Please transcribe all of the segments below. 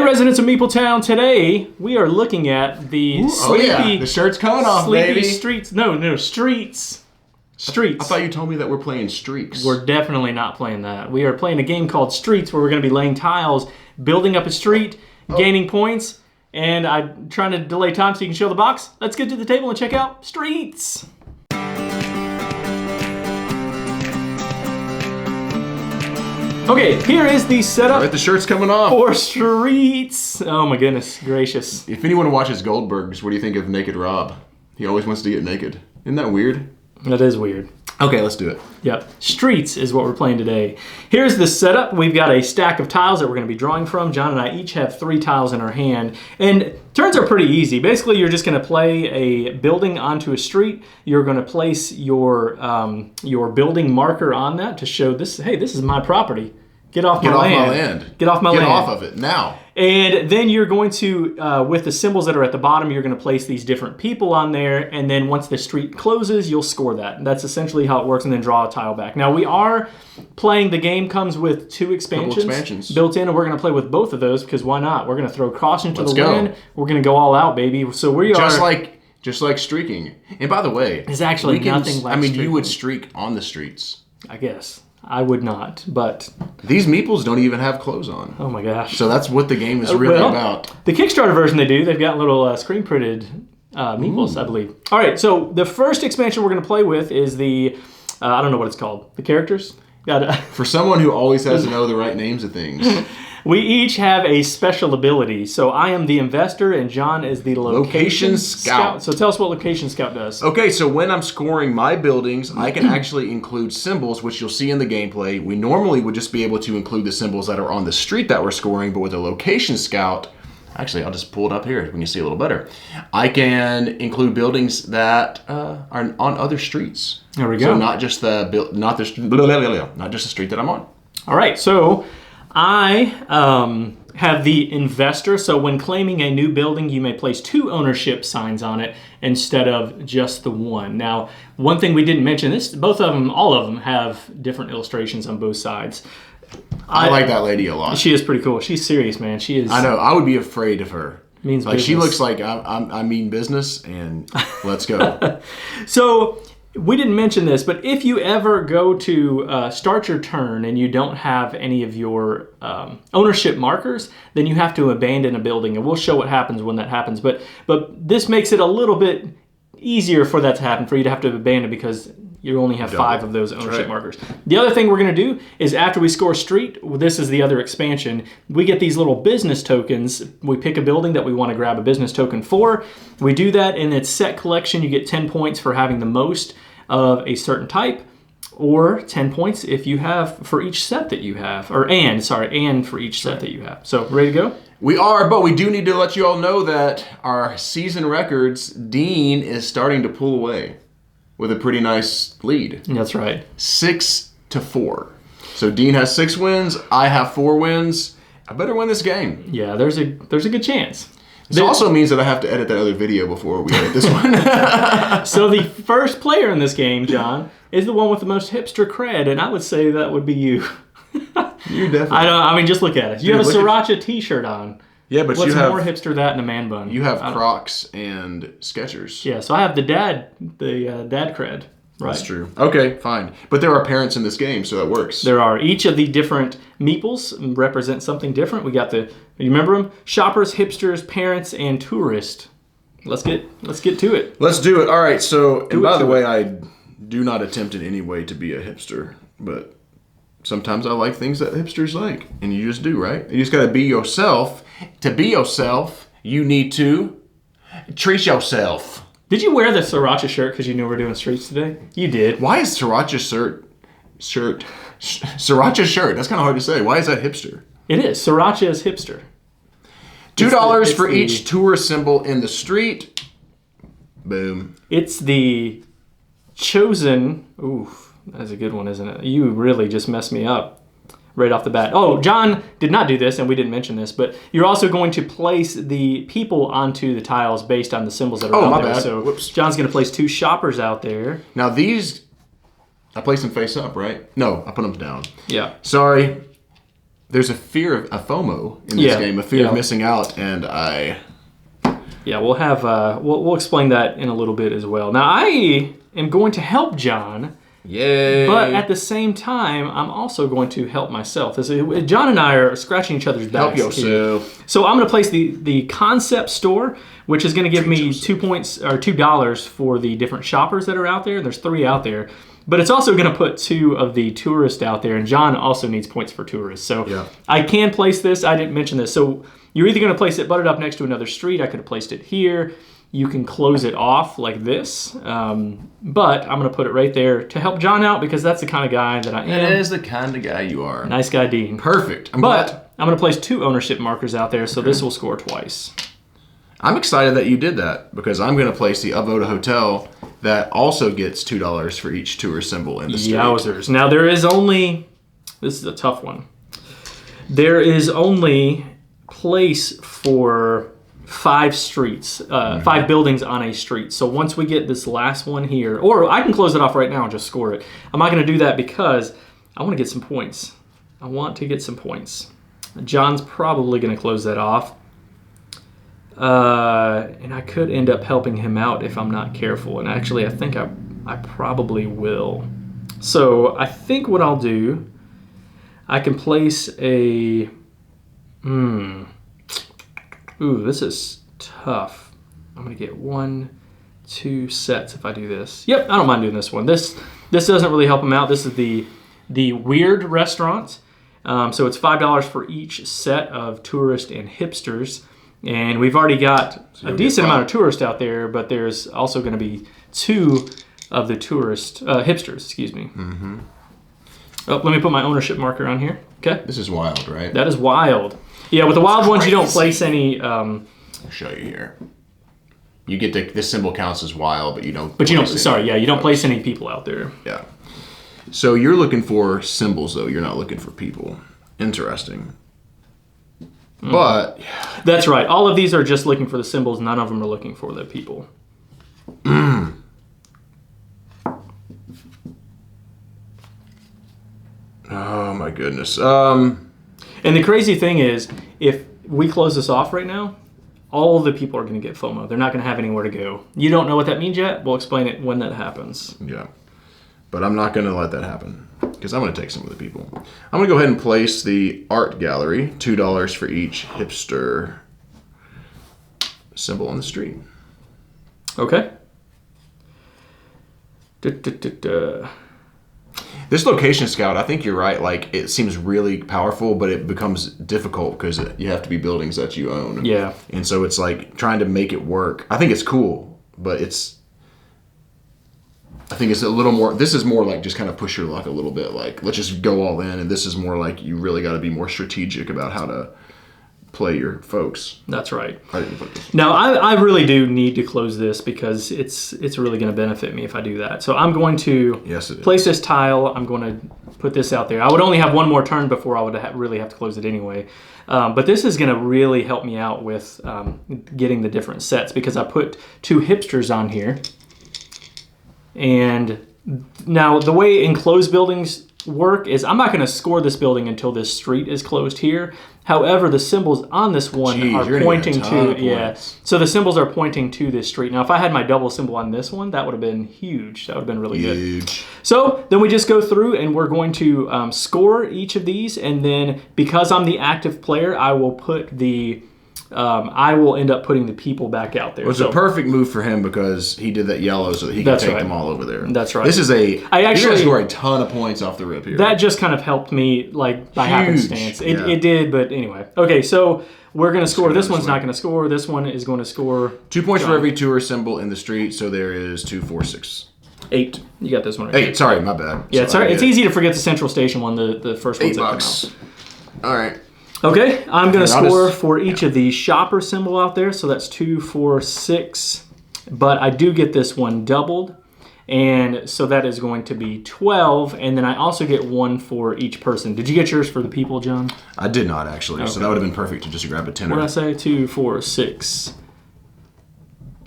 Hey, residents of MeepleTown, today we are looking at the sleepy... The shirt's coming off, sleepy baby. streets. No, streets. Streets. I thought you told me that we're playing Streaks. We're definitely not playing that. We are playing a game called Streets where we're going to be laying tiles, building up a street, gaining points, and I'm trying to delay time so you can show the box. Let's get to the table and check out Streets. Okay, here is the setup. All right, the shirt's coming off. For Streets. Oh my goodness gracious. If anyone watches Goldberg's, what do you think of Naked Rob? He always wants to get naked. Isn't that weird? That is weird. Okay, let's do it. Yep. Streets is what we're playing today. Here's the setup. We've got a stack of tiles that we're going to be drawing from. John and I each have 3 tiles in our hand. And turns are pretty easy. Basically, you're just going to play a building onto a street. You're going to place your building marker on that to show this, hey, this is my property. Get off my land. Get off my land. Get off of it now. And then you're going to, with the symbols that are at the bottom, you're going to place these different people on there. And then once the street closes, you'll score that. And that's essentially how it works, and then draw a tile back. Now, we are playing, the game comes with 2 expansions built in, and we're going to play with both of those because why not? We're going to throw caution to the wind. We're going to go all out, baby. So we are... Just like streaking. And by the way... It's actually nothing like streaking. You would streak on the streets. I guess. I would not, but... These meeples don't even have clothes on. Oh my gosh. So that's what the game is really about. The Kickstarter version they do, they've got little screen printed meeples, I believe. All right, so the first expansion we're going to play with is the, I don't know what it's called, the characters? For someone who always has to know the right names of things. We each have a special ability. So I am the investor and John is the location scout. So tell us what location scout does. Okay, so when I'm scoring my buildings, I can actually include symbols, which you'll see in the gameplay. We normally would just be able to include the symbols that are on the street that we're scoring, but with a location scout, actually I'll just pull it up here when you see a little better. I can include buildings that are on other streets. There we go. So not just the street that I'm on. All right, so I have the investor, so when claiming a new building, you may place 2 ownership signs on it instead of just the one. Now, one thing we didn't mention, all of them have different illustrations on both sides. I like that lady a lot. She is pretty cool. She's serious, man. She is. I know. I would be afraid of her. Means business. She looks like I mean business, and let's go. So we didn't mention this, but if you ever go to start your turn and you don't have any of your ownership markers, then you have to abandon a building, and we'll show what happens when that happens. But this makes it a little bit easier for that to happen, for you to have to abandon, because you only have 5 of those ownership markers. The other thing we're going to do is after we score street, this is the other expansion, we get these little business tokens. We pick a building that we want to grab a business token for. We do that in its set collection. You get 10 points for having the most of a certain type, or 10 points if you have for each set that you have, and for each set that you have. So, ready to go? We are, but we do need to let you all know that our season records, Dean is starting to pull away with a pretty nice lead. That's right. 6-4. So Dean has 6 wins. I have 4 wins. I better win this game. Yeah, there's a good chance. This also means that I have to edit that other video before we edit this one. So the first player in this game, John, is the one with the most hipster cred, and I would say that would be you. You definitely. I mean, just look at it. You have a Sriracha t-shirt on. Yeah, but what's more hipster that and a man bun? You have Crocs and Skechers. Yeah, so I have the dad cred. Right. That's true. Okay, fine. But there are parents in this game, so that works. There are. Each of the different meeples represent something different. We got you remember them? Shoppers, hipsters, parents, and tourists. Let's get to it. Let's do it. All right. So, and by the way, I do not attempt in any way to be a hipster, but sometimes I like things that hipsters like, and you just do, right? You just got to be yourself. To be yourself, you need to treat yourself. Did you wear the Sriracha shirt because you knew we were doing streets today? You did. Why is Sriracha shirt? Sriracha shirt. That's kind of hard to say. Why is that hipster? It is. Sriracha is hipster. $2 for each tour symbol in the street. Boom. It's the chosen. Ooh, that's a good one, isn't it? You really just messed me up right off the bat. Oh, John did not do this, and we didn't mention this, but you're also going to place the people onto the tiles based on the symbols that are out there. Bad. So Whoops. John's going to place 2 shoppers out there. Now these, I place them face up, right? No, I put them down. Yeah. Sorry. there's a fear of a FOMO in this game, a fear of missing out, and we'll have we'll explain that in a little bit as well. Now I am going to help John. Yay! But at the same time, I'm also going to help myself. John and I are scratching each other's backs. Help yourself. So I'm going to place the concept store, which is going to give me 2 points or $2 for the different shoppers that are out there. There's 3 out there. But it's also going to put 2 of the tourists out there, and John also needs points for tourists. So I can place this. I didn't mention this. So you're either going to place it butted up next to another street. I could have placed it here. You can close it off like this, but I'm going to put it right there to help John out because that's the kind of guy that I am. That is the kind of guy you are. Nice guy, Dean. Perfect. I'm going to place 2 ownership markers out there, so this will score twice. I'm excited that you did that because I'm going to place the Avoda Hotel that also gets $2 for each tour symbol in the street. Yowzers. Now there is only, this is a tough one, there is only place for 5 streets, 5 buildings on a street. So once we get this last one here, or I can close it off right now and just score it. I'm not going to do that because I want to get some points. I want to get some points. John's probably going to close that off. And I could end up helping him out if I'm not careful. And actually, I think I probably will. So I think what I'll do, I can place a... Ooh, this is tough. I'm going to get 1, 2 sets if I do this. Yep, I don't mind doing this one. This doesn't really help him out. This is the weird restaurant. So it's $5 for each set of tourists and hipsters. And we've already got a decent amount of tourists out there, but there's also going to be 2 of the hipsters, excuse me. Mm-hmm. Oh, let me put my ownership marker on here. Okay. This is wild, right? That is wild. Yeah, with the wild ones, you don't place any... I'll show you here. You get this symbol counts as wild, but you don't... But you don't... Sorry, yeah, you don't place any people out there. Yeah. So you're looking for symbols, though. You're not looking for people. Interesting. But... That's right. All of these are just looking for the symbols. None of them are looking for the people. Oh, my goodness. And the crazy thing is, if we close this off right now, all of the people are going to get FOMO. They're not going to have anywhere to go. You don't know what that means yet? We'll explain it when that happens. Yeah. But I'm not going to let that happen because I'm going to take some of the people. I'm going to go ahead and place the art gallery, $2 for each hipster symbol on the street. Okay. This location scout, I think you're right. Like, it seems really powerful, but it becomes difficult because you have to be buildings that you own. Yeah. And so it's like trying to make it work. I think it's cool, but I think it's a little more, this is more like just kind of push your luck a little bit. Like, let's just go all in. And this is more like you really got to be more strategic about how to play your folks. That's right. I didn't put this. Now, I really do need to close this because it's really going to benefit me if I do that. So I'm going to place this tile. I'm going to put this out there. I would only have one more turn before I would really have to close it anyway. But this is going to really help me out with getting the different sets because I put 2 hipsters on here. And now the way enclosed buildings work is I'm not going to score this building until this street is closed here. However, the symbols on this one are pointing to so the symbols are pointing to this street. Now, if I had my double symbol on this one, that would have been huge. That would have been really good. So then we just go through and we're going to score each of these, and then because I'm the active player, I will put I will end up putting the people back out there. It was a perfect move for him because he did that yellow so that he could take them all over there. That's right. This is you're going to score a ton of points off the rip here. That just kind of helped me like by happenstance. It did, but anyway. Okay, so we're going to score. This one's not going to score. This one is going to score. 2 points for every tour symbol in the street, so there is 2, 4, 6. 8. You got this one right. 8, sorry, my bad. Yeah, it's easy to forget the Central Station one, the first ones that come out. All right. Okay, I'm going to score for each of the shopper symbol out there. So that's 2, 4, 6. But I do get this one doubled. And so that is going to be 12. And then I also get 1 for each person. Did you get yours for the people, John? I did not, actually. Okay. So that would have been perfect to just grab a 10. What did I say? 2, 4, 6.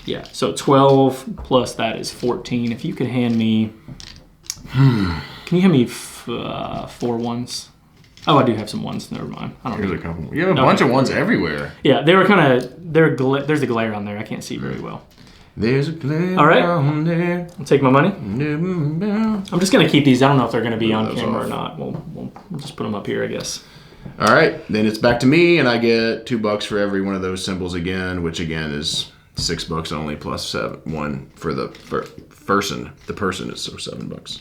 Yeah, so 12 plus that is 14. If you could hand me... Can you hand me 4 ones? Oh, I do have some ones. Never mind. I don't Here's know. a couple. You have a bunch of ones everywhere. Yeah, they were kind of. There's a glare on there. I can't see very well. There's a glare All right. on there. I'll take my money. I'm I'm just going to keep these. I don't know if they're going to be on those camera off. or not. We'll just put them up here, I guess. All right, then it's back to me, and I get $2 for every one of those symbols again, which again is $6 only plus 1 for the person. The person is so $7.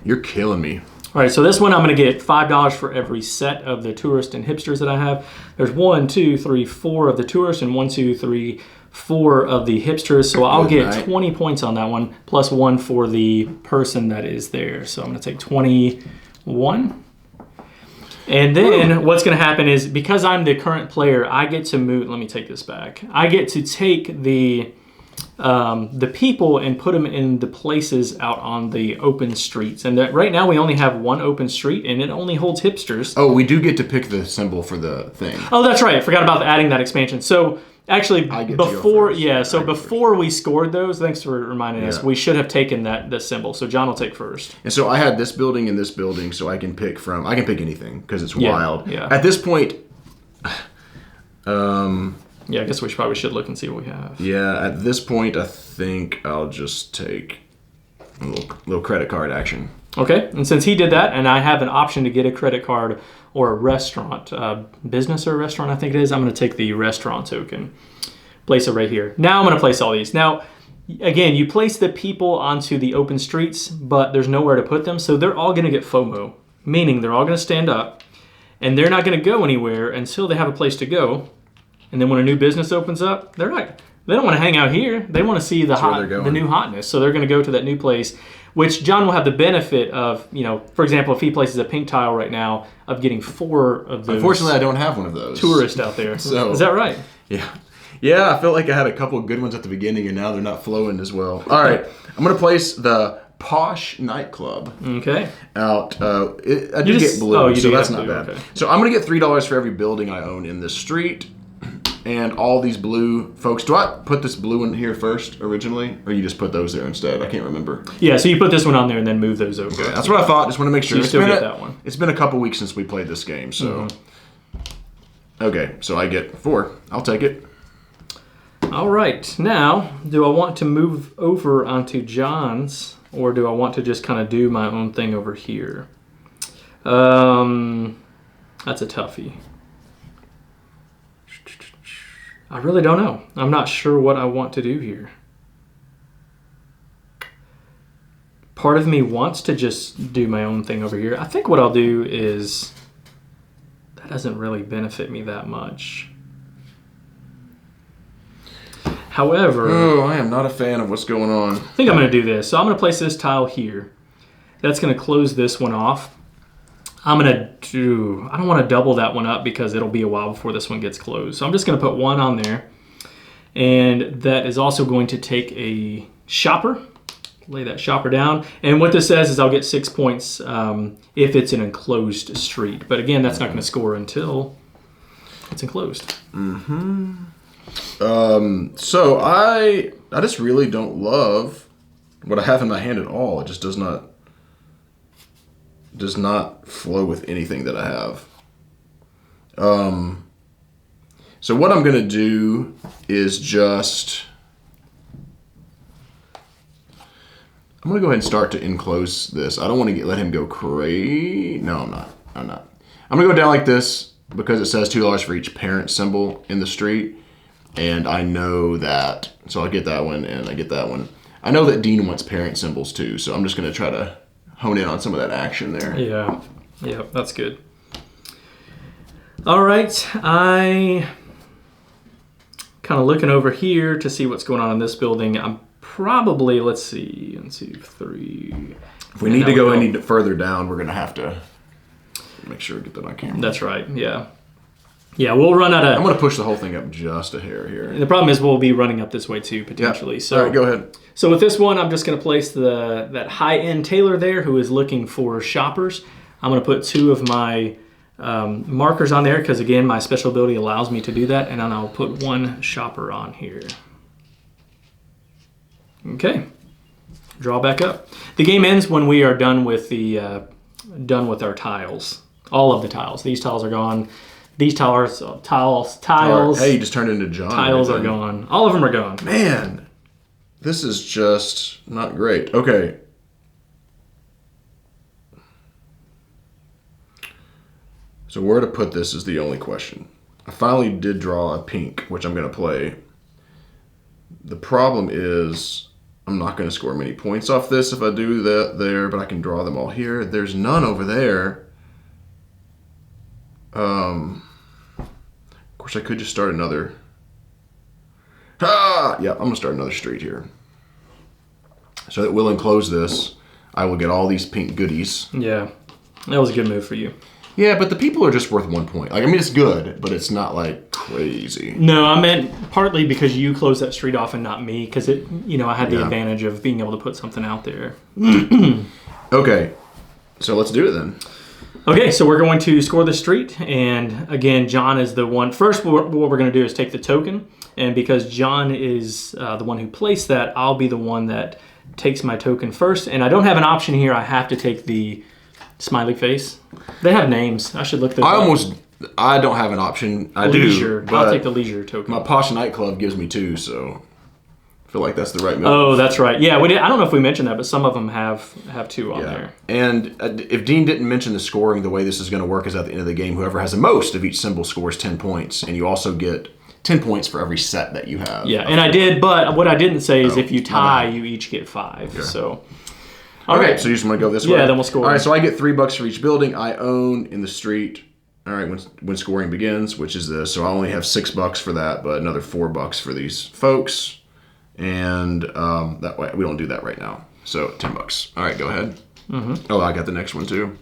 You're killing me. All right, so this one I'm going to get $5 for every set of the tourists and hipsters that I have. There's 1, 2, 3, 4 of the tourists and 1, 2, 3, 4 of the hipsters. So I'll get 20 points on that one, plus 1 for the person that is there. So I'm going to take 21. And then what's going to happen is, because I'm the current player, I get to move. Let me take this back. I get to take the people and put them in the places out on the open streets. And that right now we only have one open street, and it only holds hipsters. Oh, we do get to pick the symbol for the thing. Oh, that's right. I forgot about adding that expansion. So actually, before we scored those, thanks for reminding us, we should have taken the symbol. So John will take first. And so I had this building and this building, so I can pick anything because it's wild. Yeah. At this point, yeah, I guess we probably should look and see what we have. Yeah, at this point, I think I'll just take a little credit card action. Okay, and since he did that, and I have an option to get a credit card or a restaurant, business or restaurant, I think it is, I'm going to take the restaurant token, place it right here. Now I'm going to place all these. Now, again, you place the people onto the open streets, but there's nowhere to put them, so they're all going to get FOMO, meaning they're all going to stand up, and they're not going to go anywhere until they have a place to go. And then when a new business opens up, they don't want to hang out here. They want to see the new hotness. So they're going to go to that new place, which John will have the benefit of, for example, if he places a pink tile right now, of getting 4 of those. Unfortunately, I don't have one of those. Tourists out there. So, is that right? Yeah. Yeah, I felt like I had a couple of good ones at the beginning, and now they're not flowing as well. All right. I'm going to place the Posh Nightclub out. I do get blue, so that's not bad. Okay. So I'm going to get $3 for every building I own in this street. And all these blue folks. Do I put this blue in here first originally? Or you just put those there instead? I can't remember. Yeah, so you put this one on there and then move those over. Okay, that's what I thought. Just want to make sure. So you still get that one. It's been a couple weeks since we played this game, so. Okay, so I get 4. I'll take it. All right. Now, do I want to move over onto John's, or do I want to just kind of do my own thing over here? That's a toughie. I really don't know. I'm not sure what I want to do here. Part of me wants to just do my own thing over here. I think what I'll do is, that doesn't really benefit me that much. However... Oh, I am not a fan of what's going on. I think I'm going to do this. So I'm going to place this tile here. That's going to close this one off. I don't want to double that one up because it'll be a while before this one gets closed. So I'm just going to put 1 on there. And that is also going to take a shopper. Lay that shopper down. And what this says is I'll get 6 points if it's an enclosed street. But again, that's not going to score until it's enclosed. So I just really don't love what I have in my hand at all. It just does not flow with anything that I have. So what I'm going to do is I'm going to go ahead and start to enclose this. I don't want to let him go crazy. No, I'm not. I'm going to go down like this because it says $2 for each parent symbol in the street. And I know that, so I get that one and I get that one. I know that Dean wants parent symbols too, so I'm just going to try to hone in on some of that action there. Yeah, that's good. All right, I kind of looking over here to see what's going on in this building. I'm probably, let's see, 1, 2, 3. If we need to go any further down, we're going to have to make sure we get that on camera. That's right, yeah. Yeah, we'll run out of... I'm going to push the whole thing up just a hair here. The problem is we'll be running up this way too, potentially. Yep. So, all right, go ahead. So with this one, I'm just going to place that high-end tailor there who is looking for shoppers. I'm going to put 2 of my markers on there because, again, my special ability allows me to do that. And then I'll put 1 shopper on here. Okay. Draw back up. The game ends when we are done with our tiles. All of the tiles. These tiles are gone. These tiles. Hey, you just turned into John. Tiles are gone. All of them are gone. Man, this is just not great. Okay. So where to put this is the only question. I finally did draw a pink, which I'm going to play. The problem is I'm not going to score many points off this if I do that there, but I can draw them all here. There's none over there. Of course, I could just start another. Yeah, I'm going to start another street here. So that will enclose this. I will get all these pink goodies. Yeah, that was a good move for you. Yeah, but the people are just worth 1 point. Like, I mean, it's good, but it's not, like, crazy. No, I meant partly because you closed that street off and not me, because I had the advantage of being able to put something out there. Okay, so let's do it then. Okay, so we're going to score the street, and again, John is the one. First, what we're going to do is take the token, and because John is the one who placed that, I'll be the one that takes my token first, and I don't have an option here. I have to take the smiley face. They have names. I should look those up. I don't have an option. Leisure. But I'll take the leisure token. My Posh Nightclub gives me 2, so I feel like that's the right move. Oh, that's right. Yeah, we did. I don't know if we mentioned that, but some of them have 2 on there. And if Dean didn't mention the scoring, the way this is going to work is at the end of the game, whoever has the most of each symbol scores 10 points, and you also get 10 points for every set that you have. Yeah, and I did, but what I didn't say is if you tie, you each get 5. Okay. So. All right, so you just want to go this way? Yeah, then we'll score. All right, so I get $3 for each building I own in the street. All right, when scoring begins, which is this. So I only have $6 for that, but another $4 for these folks. And that way, we don't do that right now. So $10. All right, go ahead. Mm-hmm. Oh, I got the next one too.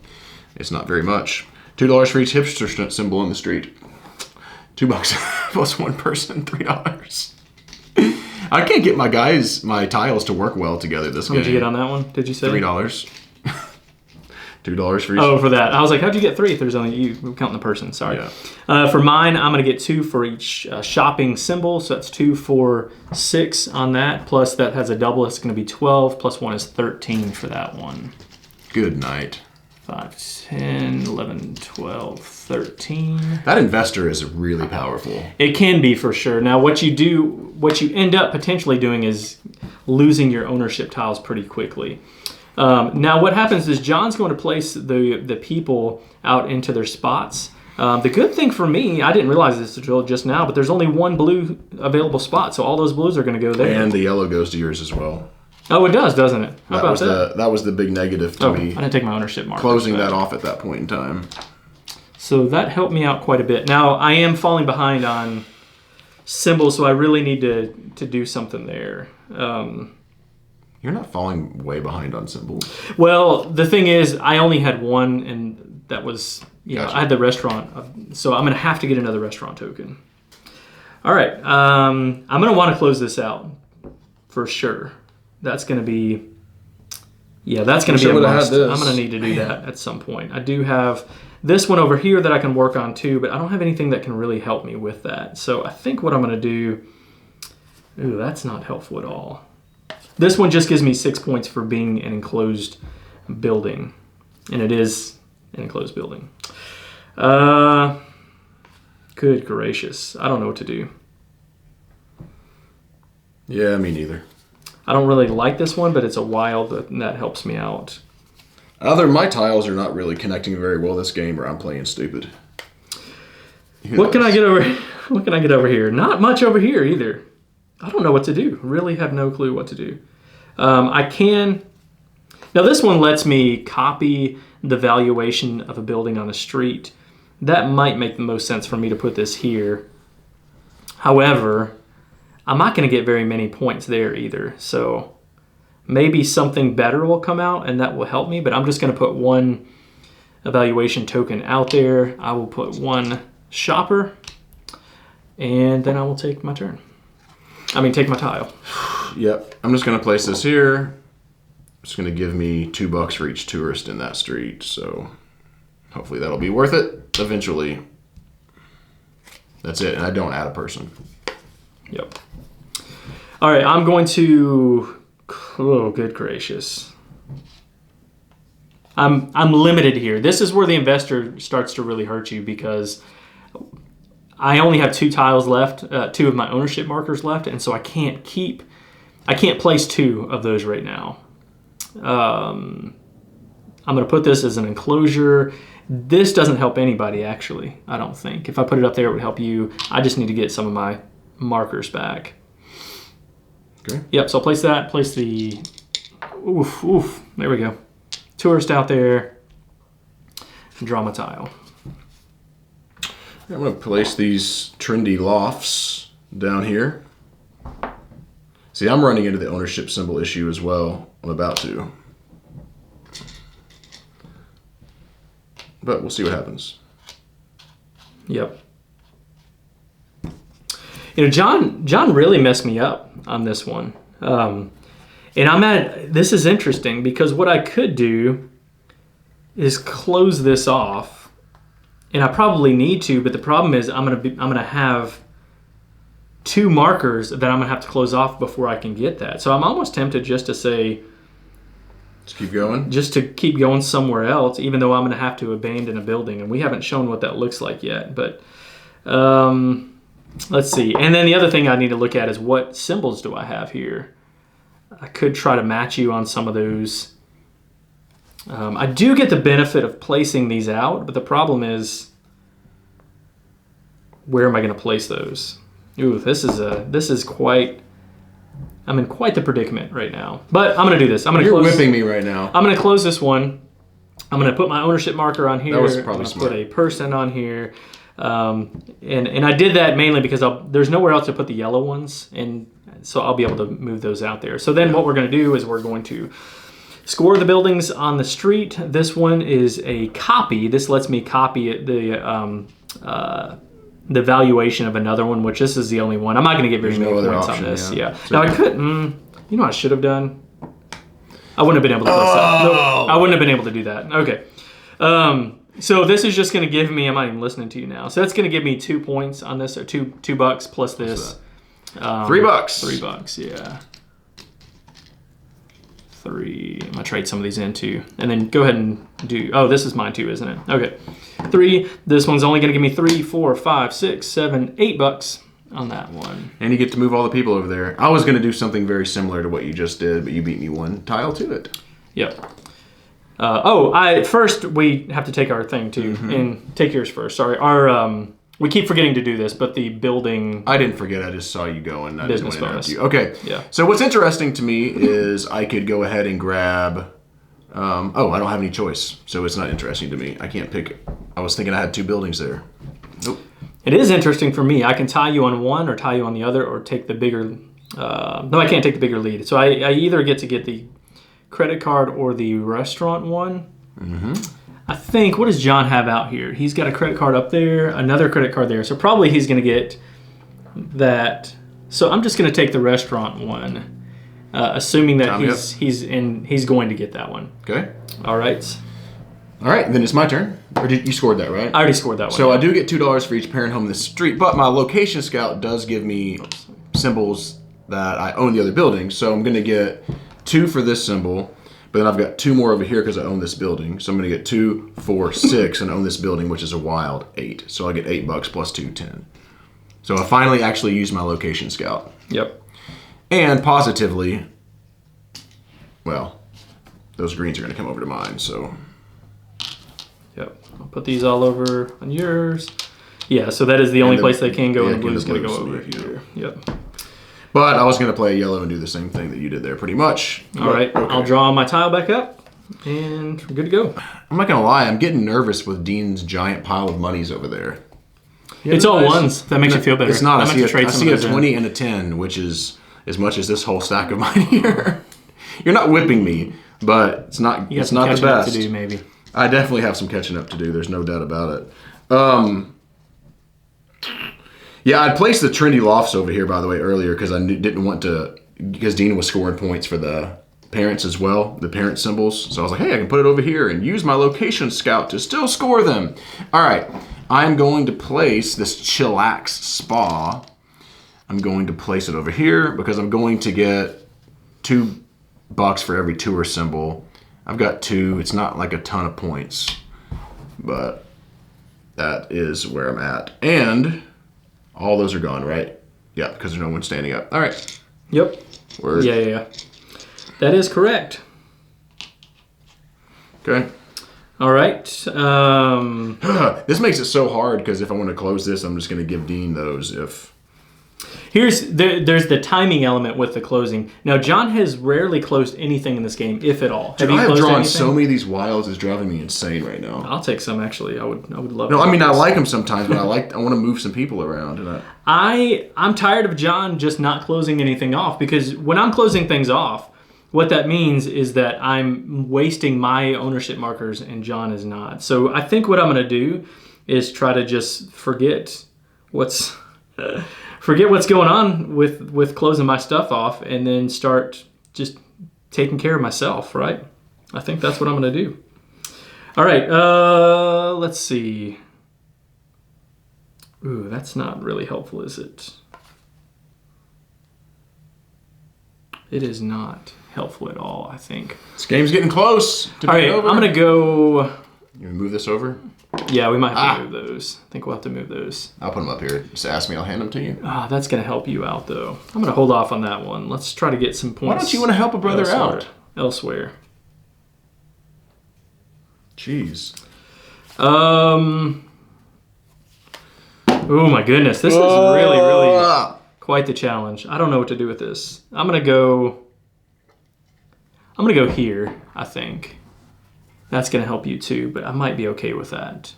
It's not very much. $2 for each hipster symbol in the street. $2 plus one person, $3. I can't get my tiles to work well together this game. What did you get on that one? Did you say $3? $2 for each. Oh, for that. I was like, how'd you get 3 if there's only you counting the person? Sorry. Yeah. For mine, I'm going to get 2 for each shopping symbol. So that's 2, 4, 6 on that. Plus that has a double. It's going to be 12. Plus 1 is 13 for that one. Good night. 5, 10, 11, 12, 13. That investor is really powerful. It can be for sure. Now, what you end up potentially doing is losing your ownership tiles pretty quickly. Now, what happens is John's going to place the people out into their spots. The good thing for me, I didn't realize this until just now, but there's only 1 blue available spot, so all those blues are going to go there. And the yellow goes to yours as well. Oh, it does, doesn't it? How about that? That was the big negative to me. I didn't take my ownership marker. Closing that off at that point in time. So that helped me out quite a bit. Now, I am falling behind on symbols, so I really need to do something there. You're not falling way behind on symbols. Well, the thing is, I only had 1, and that was, gotcha. I had the restaurant, so I'm going to have to get another restaurant token. All right, I'm going to want to close this out for sure. That's going to be, that's going to be a must. I'm going to need to do that at some point. I do have this one over here that I can work on too, but I don't have anything that can really help me with that. So I think what I'm going to do, that's not helpful at all. This one just gives me 6 points for being an enclosed building, and it is an enclosed building. Good gracious. I don't know what to do. Yeah, me neither. I don't really like this one, but it's a wild, and that helps me out. Either my tiles are not really connecting very well this game, or I'm playing stupid. What can I get over here? Not much over here either. I don't know what to do. Really have no clue what to do. I can... Now this one lets me copy the valuation of a building on the street. That might make the most sense for me to put this here. However, I'm not going to get very many points there either. So maybe something better will come out and that will help me. But I'm just going to put 1 evaluation token out there. I will put 1 shopper. And then I will take my turn. Take my tile. Yep. I'm just going to place this here. It's going to give me $2 for each tourist in that street. So hopefully that'll be worth it eventually. That's it. And I don't add a person. Yep. All right. I'm going to... Oh, good gracious. I'm limited here. This is where the investor starts to really hurt you because I only have 2 tiles left, 2 of my ownership markers left, and so I can't place 2 of those right now. I'm going to put this as an enclosure. This doesn't help anybody, actually, I don't think. If I put it up there, it would help you. I just need to get some of my markers back. Okay. Yep, so I'll place that. Place the... Oof. There we go. Tourist out there. Draw my tile. I'm going to place these trendy lofts down here. See, I'm running into the ownership symbol issue as well. I'm about to. But we'll see what happens. Yep. You know, John really messed me up on this one. And this is interesting because what I could do is close this off. And I probably need to, but the problem is I'm gonna have 2 markers that I'm gonna have to close off before I can get that. So I'm almost tempted just to say, just keep going. Just to keep going somewhere else, even though I'm gonna have to abandon a building, and we haven't shown what that looks like yet. But let's see. And then the other thing I need to look at is what symbols do I have here? I could try to match you on some of those. I do get the benefit of placing these out, but the problem is, where am I going to place those? Ooh, this is quite. I'm in quite the predicament right now. But I'm going to do this. You're whipping me right now. I'm going to close this one. I'm going to put my ownership marker on here. That was probably smart. Put a person on here. And I did that mainly because there's nowhere else to put the yellow ones, and so I'll be able to move those out there. So then what we're going to do is we're going to score the buildings on the street. This one is a copy. This lets me copy the valuation of another one, which this is the only one. I'm not going to get very many points on this. Yeah. Now I could. You know what I should have done? I wouldn't have been able to place that. No, I wouldn't have been able to do that. Okay. So this is just going to give me, I'm not even listening to you now. So that's going to give me 2 points on this, or $2 plus this. $3. $3, yeah. 3. I'm going to trade some of these in too. And then go ahead and do, this is mine too, isn't it? Okay. 3. This one's only going to give me 3, 4, 5, 6, 7, $8 on that one. And you get to move all the people over there. I was going to do something very similar to what you just did, but you beat me 1 tile to it. Yep. First we have to take our thing too, and take yours first. Sorry, we keep forgetting to do this, but the building. I didn't forget. I just saw you go and I business didn't bonus. You. Okay. Yeah. So what's interesting to me is I could go ahead and grab. I don't have any choice, so it's not interesting to me. I can't pick. I was thinking I had 2 buildings there. Nope. It is interesting for me. I can tie you on one, or tie you on the other, or take the bigger. No, I can't take the bigger lead. So I either get to get the credit card or the restaurant one. I think, what does John have out here? He's got a credit card up there, another credit card there. So probably he's going to get that. So I'm just going to take the restaurant one, assuming that he's going to get that one. Okay. All right. All right, then it's my turn. Or you scored that, right? I already scored that one. So I do get $2 for each parent home in the street, but my location scout does give me symbols that I own the other building. So I'm going to get 2 for this symbol, but then I've got 2 more over here because I own this building. So I'm going to get 2, 4, 6, and own this building, which is a wild 8. So I get $8 plus 2, 10. So I finally actually used my location scout. Yep. And positively, well, those greens are going to come over to mine. So. Yep. I'll put these all over on yours. Yeah. So that is the only place they can go, and the blue's going to go over here. Yep. But I was going to play yellow and do the same thing that you did there, pretty much. All right, okay. I'll draw my tile back up, and we're good to go. I'm not going to lie, I'm getting nervous with Dean's giant pile of monies over there. It's all ones. That makes you feel better. It's not. I see a 20 and a 10, which is as much as this whole stack of mine here. You're not whipping me, but it's not. It's not the best. To do, maybe. I definitely have some catching up to do. There's no doubt about it. Yeah, I placed the trendy lofts over here, by the way, earlier because I didn't want to, because Dean was scoring points for the parents as well, the parent symbols. So I was like, hey, I can put it over here and use my location scout to still score them. All right, I'm going to place this Chillax Spa. I'm going to place it over here because I'm going to get $2 for every tour symbol. I've got 2. It's not like a ton of points, but that is where I'm at. And all those are gone, right? Yeah, because there's no one standing up. All right. Yep. Word. Yeah. That is correct. Okay. All right. This makes it so hard because if I want to close this, I'm just going to give Dean those if... There's the timing element with the closing. Now, John has rarely closed anything in this game, if at all. Dude, I have drawn so many of these wilds. It's driving me insane right now. I'll take some, actually. I would love. No, I mean I like them sometimes, but I want to move some people around. And I'm tired of John just not closing anything off, because when I'm closing things off, what that means is that I'm wasting my ownership markers and John is not. So I think what I'm going to do is try to just forget what's going on with closing my stuff off, and then start just taking care of myself, right? I think that's what I'm going to do. All right, let's see. Ooh, that's not really helpful, is it? It is not helpful at all, I think. This game's getting close to being over. I'm going to go... You want to move this over? Yeah, we might have to move those. I think we'll have to move those. I'll put them up here. Just ask me, I'll hand them to you. That's going to help you out, though. I'm going to hold off on that one. Let's try to get some points. Why don't you want to help a brother out? Elsewhere. Jeez. Oh my goodness. This is really quite the challenge. I don't know what to do with this. I'm going to go here, I think. That's going to help you too, but I might be okay with that.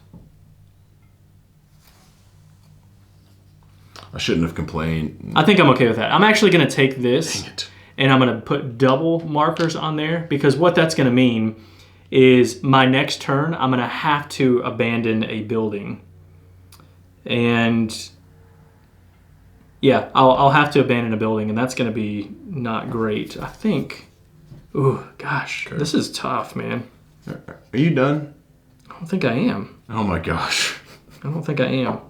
I shouldn't have complained. I think I'm okay with that. I'm actually going to take this, Dang it. and I'm going to put double markers on there, because what that's going to mean is my next turn, I'm going to have to abandon a building. And yeah, I'll have to abandon a building, and that's going to be not great, I think. Ooh, gosh, okay. This is tough, man. Are you done? I don't think I am. Oh my gosh. I don't think I am.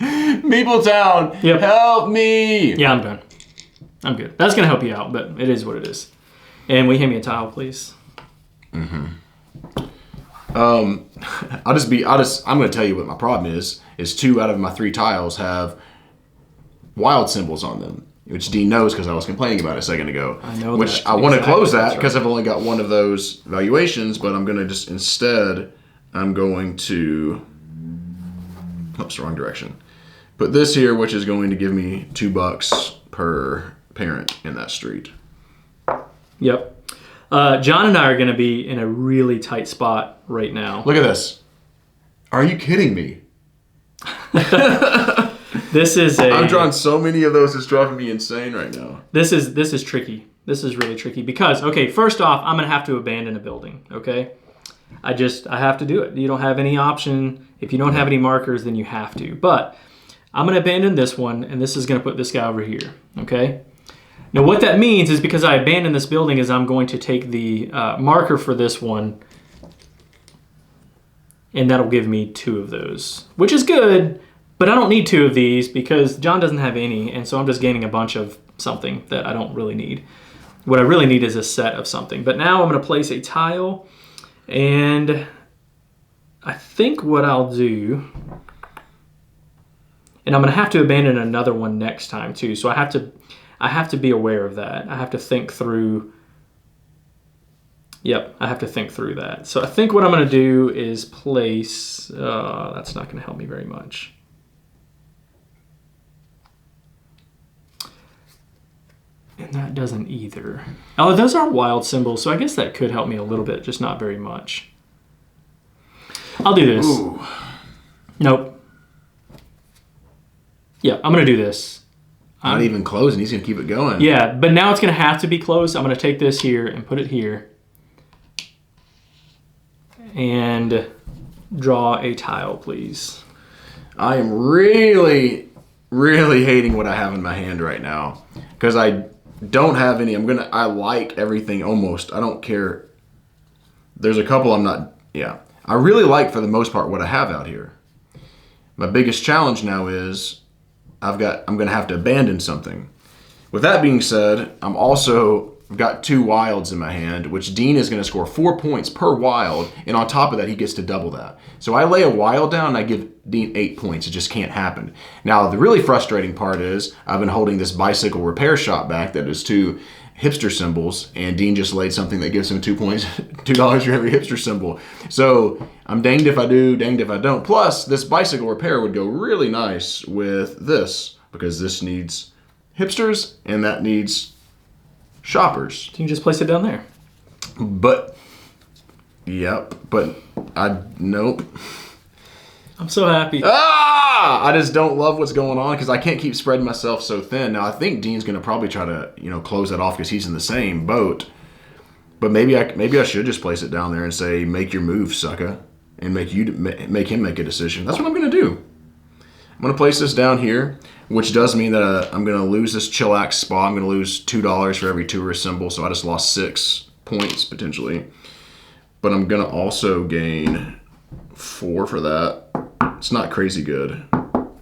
MeepleTown, yep. Help me! Yeah, I'm done. I'm good. That's going to help you out, but it is what it is. And will you hand me a tile, please? Mm-hmm. I'm going to tell you what my problem is 2 out of my 3 tiles have wild symbols on them, which Dean knows because I was complaining about it a second ago. I know which that. I want to close that because right. I've only got one of those valuations, but I'm going to just instead, I'm going to, oops, wrong direction. Put this here, which is going to give me $2 per parent in that street. Yep. John and I are going to be in a really tight spot right now. Look at this. Are you kidding me? This is I've drawn so many of those, it's driving me insane right now. This is tricky. This is really tricky because, okay, first off, I'm going to have to abandon a building, okay? I have to do it. You don't have any option. If you don't have any markers, then you have to. But I'm going to abandon this one, and this is going to put this guy over here, okay? Now, what that means is because I abandoned this building is I'm going to take the marker for this one, and that'll give me 2 of those, which is good, but I don't need 2 of these because John doesn't have any, and so I'm just gaining a bunch of something that I don't really need. What I really need is a set of something. But now I'm going to place a tile, and I think what I'll do, and I'm going to have to abandon another one next time too, so I have to be aware of that. I have to think through. Yep, I have to think through that. So I think what I'm going to do is place. That's not going to help me very much. And that doesn't either. Oh, those are wild symbols, so I guess that could help me a little bit, just not very much. I'll do this. Ooh. Nope. Yeah, I'm going to do this. Not even closing. He's going to keep it going. Yeah, but now it's going to have to be closed. I'm going to take this here and put it here. And draw a tile, please. I am really, really hating what I have in my hand right now. Because I don't have any. I like everything almost. I don't care. There's a couple I'm not. Yeah. I really like, for the most part, what I have out here. My biggest challenge now is I'm going to have to abandon something. With that being said, I'm also I've got 2 wilds in my hand, which Dean is going to score 4 points per wild, and on top of that, he gets to double that. So I lay a wild down, and I give Dean 8 points. It just can't happen. Now, the really frustrating part is I've been holding this bicycle repair shop back that is 2 hipster symbols, and Dean just laid something that gives him 2 points, $2 for every hipster symbol. So I'm danged if I do, danged if I don't. Plus, this bicycle repair would go really nice with this, because this needs hipsters, and that needs shoppers. You can just place it down there. But, yep, but nope. I'm so happy. I just don't love what's going on because I can't keep spreading myself so thin. Now, I think Dean's going to probably try to, close that off because he's in the same boat. But maybe I should just place it down there and say, make your move, sucker, and make him make a decision. That's what I'm going to do. I'm going to place this down here, which does mean that I'm going to lose this chillax spot. I'm going to lose $2 for every tourist symbol, so I just lost 6 points potentially. But I'm going to also gain 4 for that. It's not crazy good.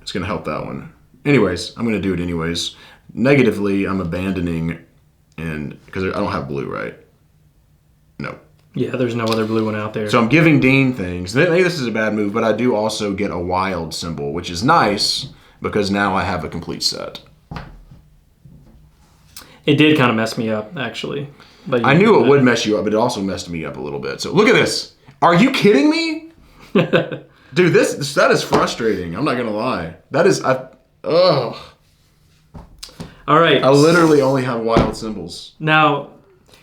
It's going to help that one. Anyways, I'm going to do it anyways. Negatively, I'm abandoning, and because I don't have blue, right? No. Yeah, there's no other blue one out there. So I'm giving Dean things. Maybe this is a bad move, but I do also get a wild symbol, which is nice because now I have a complete set. It did kind of mess me up, actually. But I knew it would mess you up, but it also messed me up a little bit. So look at this. Are you kidding me? Dude, that is frustrating. I'm not going to lie. That is, ugh. All right. I literally only have wild symbols. Now...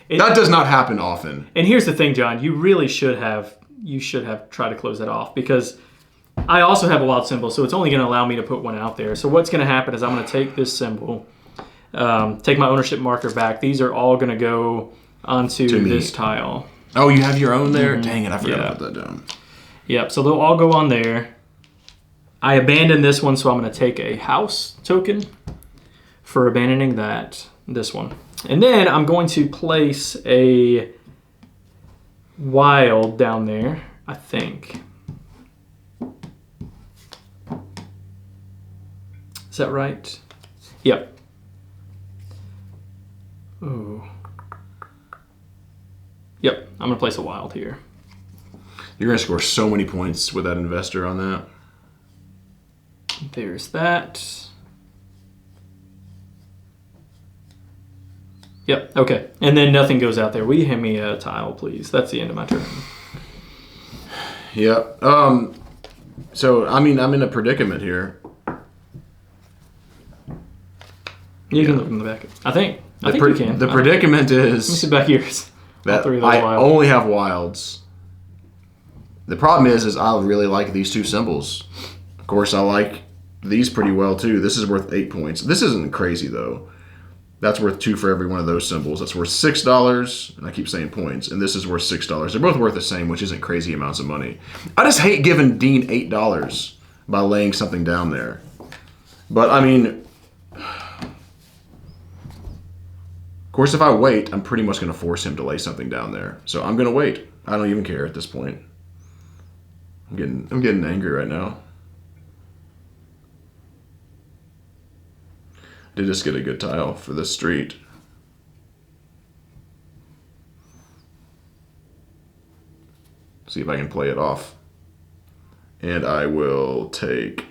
that does not happen often. And here's the thing, John. You really should have tried to close that off because I also have a wild symbol, so it's only going to allow me to put one out there. So what's going to happen is I'm going to take this symbol, take my ownership marker back. These are all going to go onto this tile. Oh, you have your own there? Mm-hmm. Dang it, I forgot to put that down. Yep, so they'll all go on there. I abandoned this one, so I'm going to take a house token for abandoning this one. And then I'm going to place a wild down there, I think. Is that right? Yep. Ooh. Yep, I'm going to place a wild here. You're going to score so many points with that investor on that. There's that. Yep, okay. And then nothing goes out there. Will you hand me a tile, please? That's the end of my turn. Yep. So, I'm in a predicament here. You can look in the back. I think you can. The predicament is... Let me see back yours. That I only have wilds. The problem is I really like these 2 symbols. Of course, I like these pretty well, too. This is worth 8 points. This isn't crazy, though. That's worth 2 for every one of those symbols. That's worth $6, and I keep saying points, and this is worth $6. They're both worth the same, which isn't crazy amounts of money. I just hate giving Dean $8 by laying something down there. But, I mean... of course, if I wait, I'm pretty much going to force him to lay something down there. So I'm going to wait. I don't even care at this point. I'm getting angry right now. Did just get a good tile for this street. See if I can play it off. And I will take...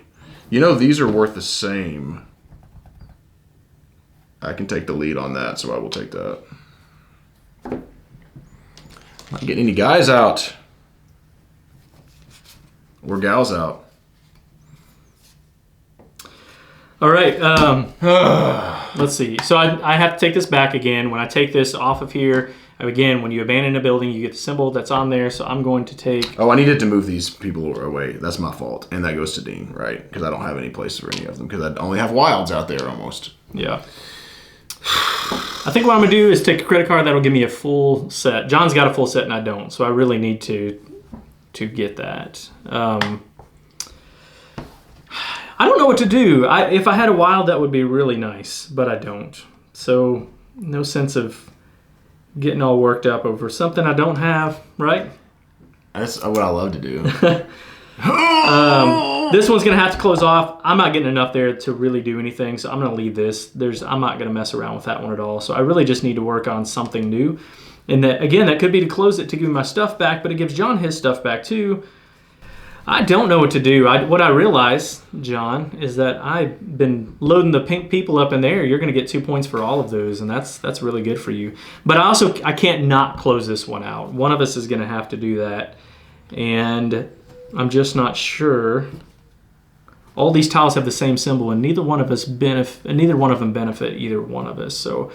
these are worth the same. I can take the lead on that, so I will take that. Not getting any guys out. Or gals out. All right. Let's see. So I have to take this back again. When I take this off of here, again, when you abandon a building, you get the symbol that's on there. So I'm going to take... Oh, I needed to move these people away. That's my fault. And that goes to Dean, right? Because I don't have any place for any of them. Because I only have wilds out there almost. Yeah. I think what I'm going to do is take a credit card that'll give me a full set. John's got a full set and I don't. So I really need to get that. I don't know what to do. If I had a wild, that would be really nice, but I don't. So no sense of getting all worked up over something I don't have, right? That's what I love to do. This one's going to have to close off. I'm not getting enough there to really do anything, so I'm going to leave this. I'm not going to mess around with that one at all. So I really just need to work on something new. And that, again, that could be to close it to give me my stuff back, but it gives John his stuff back too. I don't know what to do. What I realize, John, is that I've been loading the pink people up in there. You're going to get 2 points for all of those, and that's really good for you. But I can't not close this one out. One of us is going to have to do that, and I'm just not sure. All these tiles have the same symbol, and neither one of them benefit either one of us. So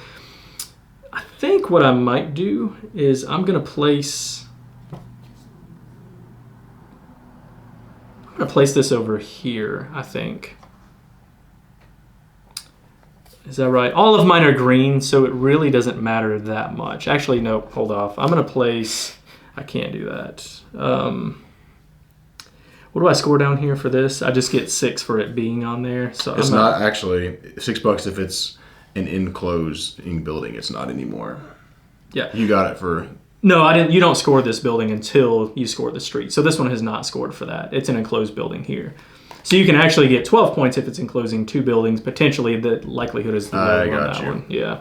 I think what I might do is I'm going to place this over here, I think. Is that right? All of mine are green, so it really doesn't matter that much. Actually, no, hold off. I'm going to place... I can't do that. What do I score down here for this? I just get 6 for it being on there. So it's not actually $6 if it's an enclosing building. It's not anymore. Yeah. You got it for... No, I didn't. You don't score this building until you score the street. So this one has not scored for that. It's an enclosed building here. So you can actually get 12 points if it's enclosing 2 buildings. Potentially, the likelihood is the low on that one. Yeah.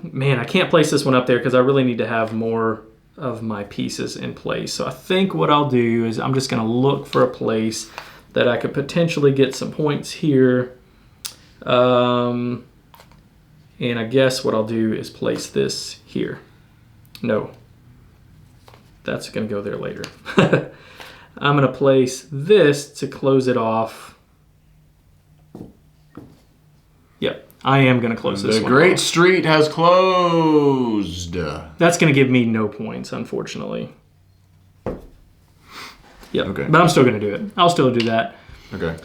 Man, I can't place this one up there because I really need to have more of my pieces in place. So I think what I'll do is I'm just going to look for a place that I could potentially get some points here. And I guess what I'll do is place this here. No, that's going to go there later. I'm going to place this to close it off. Yep, I am going to close this one The Great off. Street has closed. That's going to give me no points, unfortunately. Yep, okay. But I'm still going to do it. I'll still do that. Okay.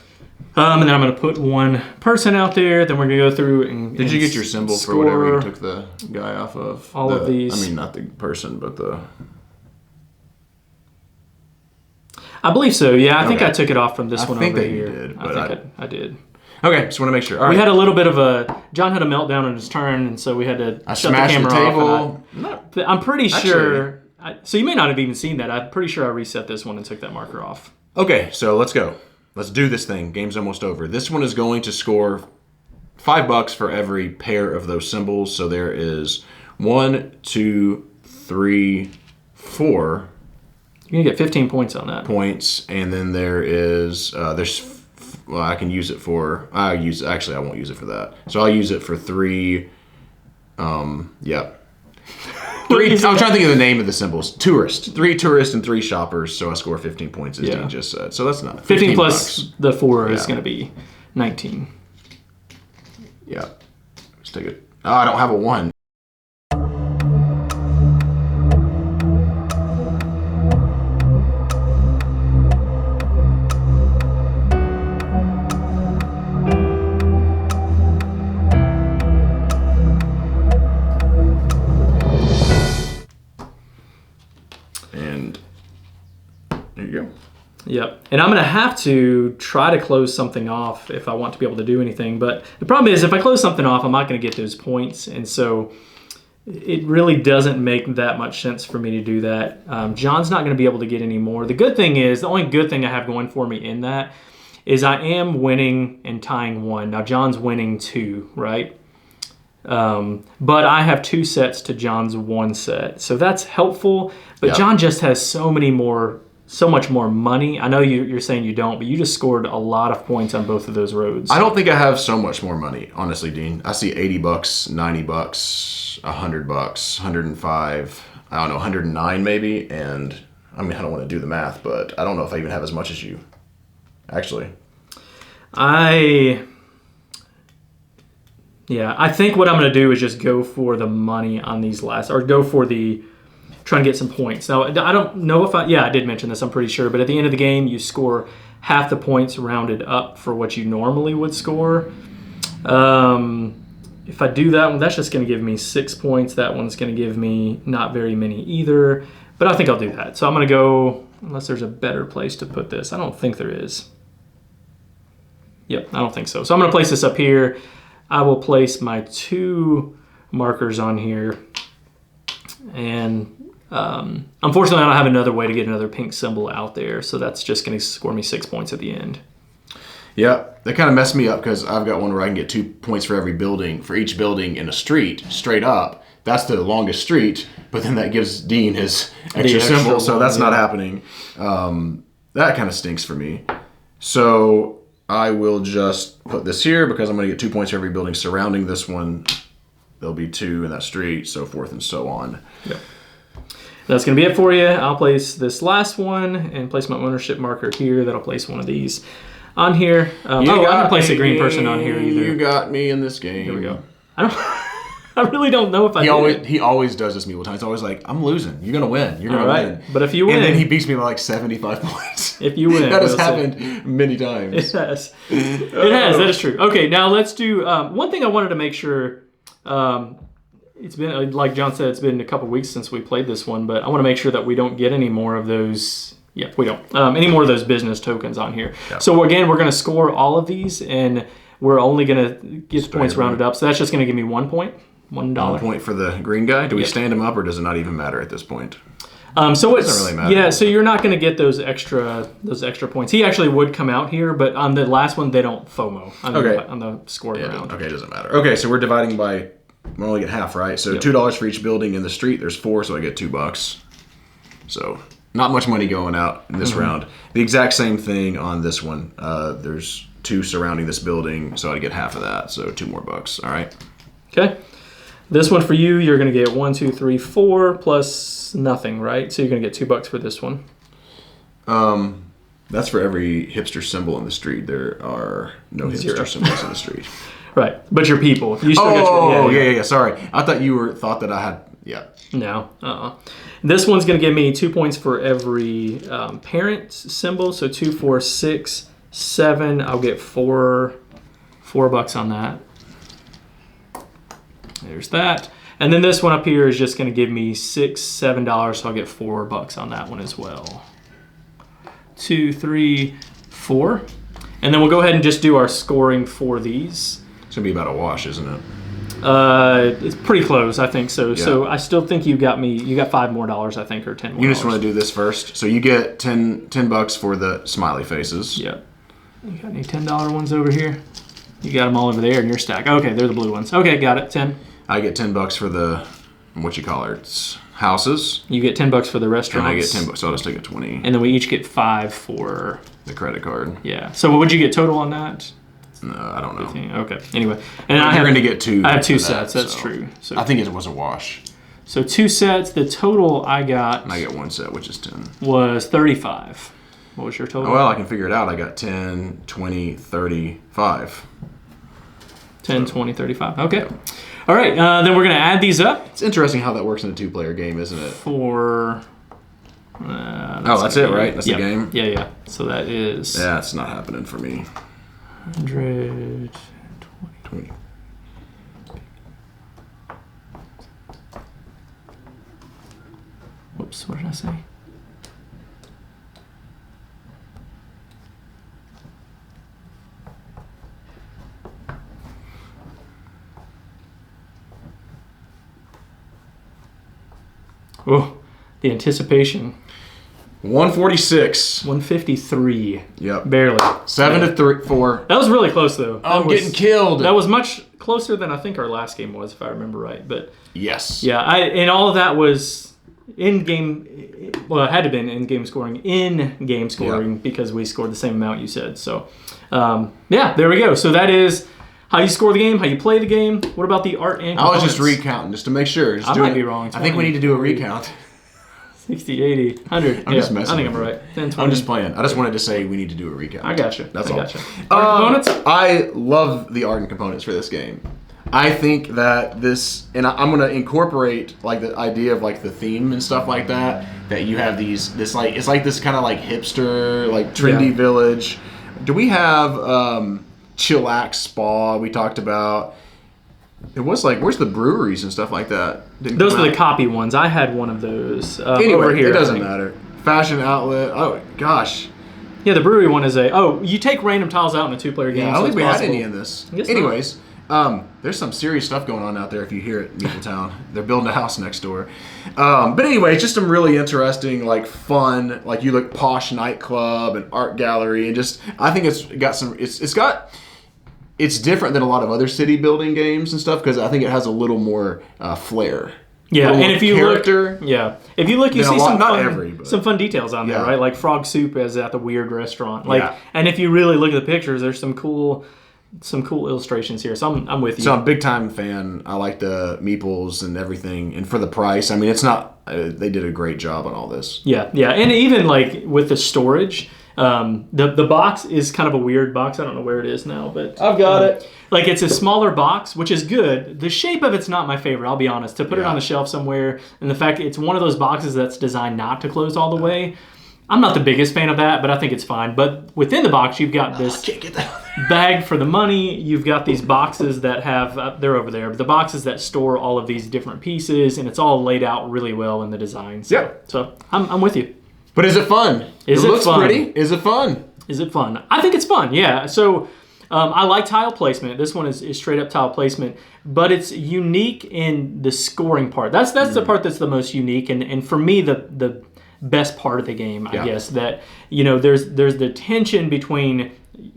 And then I'm going to put one person out there. Then we're going to go through and Did you get your symbol for whatever you took the guy off of? All of these. I mean, not the person, but the... I believe so. Yeah, I think I took it off from this one over here. I think that you did, but I did. Okay, just want to make sure. All We right. had a little bit of a... John had a meltdown on his turn, and so we had to shut the camera off. I'm pretty sure... So you may not have even seen that. I'm pretty sure I reset this one and took that marker off. Okay, so let's go. Let's do this thing. Game's almost over. This one is going to score $5 for every pair of those symbols. So there is 1, 2, 3, 4. You're going to get 15 points on that. Points, and then there is, well, I can use it for, actually I won't use it for that. So I'll use it for 3, yeah. I'm trying to think of the name of the symbols. Tourist. 3 tourists and 3 shoppers, so I score 15 points, as Dean just said. So that's not 15 plus bucks. the 4 is going to be 19. Yeah. Let's take it. Oh, I don't have a 1. Yep. And I'm going to have to try to close something off if I want to be able to do anything. But the problem is if I close something off, I'm not going to get those points. And so it really doesn't make that much sense for me to do that. John's not going to be able to get any more. The good thing is, the only good thing I have going for me in that is I am winning and tying 1. Now John's winning 2, right? But I have 2 sets to John's 1 set. So that's helpful. But John just has so much more money. I know you're saying you don't, but you just scored a lot of points on both of those roads. I don't think I have so much more money, honestly, Dean. I see $80, $90, $100, 105, I don't know, 109 maybe, and I mean, I don't want to do the math, but I don't know if I even have as much as you, actually. I think what I'm going to do is just go for the money on these last, or go for the trying to get some points. Now, I don't know if I did mention this, I'm pretty sure, but at the end of the game, you score half the points rounded up for what you normally would score. If I do that one, that's just going to give me 6 points. That one's going to give me not very many either, but I think I'll do that. So I'm going to go, unless there's a better place to put this. I don't think there is. Yep, I don't think so. So I'm going to place this up here. I will place my 2 markers on here, and Unfortunately, I don't have another way to get another pink symbol out there, so that's just going to score me 6 points at the end. Yeah, that kind of messed me up because I've got one where I can get 2 points for each building in a street, straight up. That's the longest street, but then that gives Dean his extra symbol, so that's not happening. That kind of stinks for me. So I will just put this here because I'm going to get 2 points for every building surrounding this one. There'll be 2 in that street, so forth and so on. Yep. That's going to be it for you. I'll place this last one and place my ownership marker here. That'll place one of these on here. I'm going to place a green person on here either. You got me in this game. Here we go. I really don't know if He always does this MeepleTown. It's always like, I'm losing. You're going to win. You're going to win. But if you win. And then he beats me by like 75 points. If you win. That has happened many times. It has. It has. That is true. Okay, now let's do one thing I wanted to make sure. It's been, like John said, it's been a couple weeks since we played this one, but I want to make sure that we don't get any more of those. Yeah, we don't. Any more of those business tokens on here. Yeah. So again, we're going to score all of these, and we're only going to get points rounded up. So that's just going to give me 1 point. $1. 1 point for the green guy. Do we stand him up, or does it not even matter at this point? So it doesn't really matter. Yeah, so you're not going to get those extra points. He actually would come out here, but on the last one, they don't FOMO on the scoring round. Okay, it doesn't matter. Okay, so we're dividing by. We only get half, right? So $2 for each building in the street. There's 4, so I get $2. So not much money going out in this round. The exact same thing on this one. There's 2 surrounding this building, so I get half of that. So $2 more. All right. Okay. This one for you, you're going to get 1, 2, 3, 4 plus nothing, right? So you're going to get $2 for this one. That's for every hipster symbol in the street. There are no hipster symbols in the street. Right, but your people. You still yeah. Sorry, I thought you thought that I had. Yeah. No. This one's going to give me 2 points for every parent symbol. So 2, 4, 6, 7. I'll get $4 on that. There's that. And then this one up here is just going to give me $6, $7. So I'll get $4 on that one as well. 2, 3, 4. And then we'll go ahead and just do our scoring for these. It's going to be about a wash, isn't it? It's pretty close, I think so. Yeah. So I still think you got $5 more, I think, or $10 more. You just want to do this first. So you get $10 for the smiley faces. Yeah. You got any $10 ones over here? You got them all over there in your stack. Okay, they're the blue ones. Okay, got it. 10. I get $10 for the it's houses. You get $10 for the restaurants. And I get $10, so I'll just take a 20. And then we each get 5 for the credit card. Yeah. So what would you get total on that? No, I don't know. Okay. Anyway, and you're going to get 2. I have 2 sets. That's true. So I think it was a wash. So 2 sets. The total I got. And I get 1 set, which is 10. Was 35. What was your total? Well, I can figure it out. I got 10, 20, 35. 10, 20, 35. Okay. Yeah. All right. Then we're going to add these up. It's interesting how that works in a 2-player game, isn't it? That's it, right? That's the game? Yeah. So that is... That's not happening for me. 120. Whoops, what did I say? Oh, the anticipation. 146. 153. Yep. Barely. 7 to 4. That was really close, though. I'm getting killed. That was much closer than I think our last game was, if I remember right. But yes. Yeah, and all of that was in-game. Well, it had to have been in-game scoring. Because we scored the same amount you said. So, there we go. So that is how you score the game, how you play the game. What about the art and components? I was just recounting, just to make sure. I might be wrong. 20. I think we need to do a recount. 60, 80, 100. I'm just messing. I think I'm right. 10, 20. I'm just playing. I just wanted to say we need to do a recount. I got you. That's all. Art components? I love the art and components for this game. I think that this, and I'm going to incorporate like the idea of like the theme and stuff like that. That you have it's like this kind of like hipster, like trendy village. Do we have Chillax Spa? We talked about. It was like, where's the breweries and stuff like that? Those are the copy ones. I had one of those anyway, over here. It doesn't matter. Fashion outlet. Oh, gosh. Yeah, the brewery one is you take random tiles out in a 2-player game. Yeah, I don't think we had any in this. Anyways, There's some serious stuff going on out there if you hear it, MeepleTown. They're building a house next door. But anyway, it's just some really interesting, like fun, like you look posh nightclub and art gallery, and just I think it's different than a lot of other city building games and stuff because I think it has a little more flair. Yeah, and if you look, you see some fun details on there, right? Like frog soup is at the weird restaurant. And if you really look at the pictures, there's some cool illustrations here. So I'm with you. So I'm a big time fan. I like the meeples and everything, and for the price, I mean, it's not. They did a great job on all this. Yeah, and even like with the storage. The box is kind of a weird box. I don't know where it is now, but I've got it. Like it's a smaller box, which is good. The shape of it's not my favorite, I'll be honest. To put it on the shelf somewhere, and the fact it's one of those boxes that's designed not to close all the way, I'm not the biggest fan of that, but I think it's fine. But within the box, you've got this bag for the money. You've got these boxes that have, they're over there, but the boxes that store all of these different pieces, and it's all laid out really well in the design. So I'm with you. But is it fun? It looks pretty. Is it fun? Is it fun? I think it's fun, yeah. So I like tile placement. This one is straight up tile placement, but it's unique in the scoring part. That's the part that's the most unique, and for me, the best part of the game, I guess, that, there's the tension between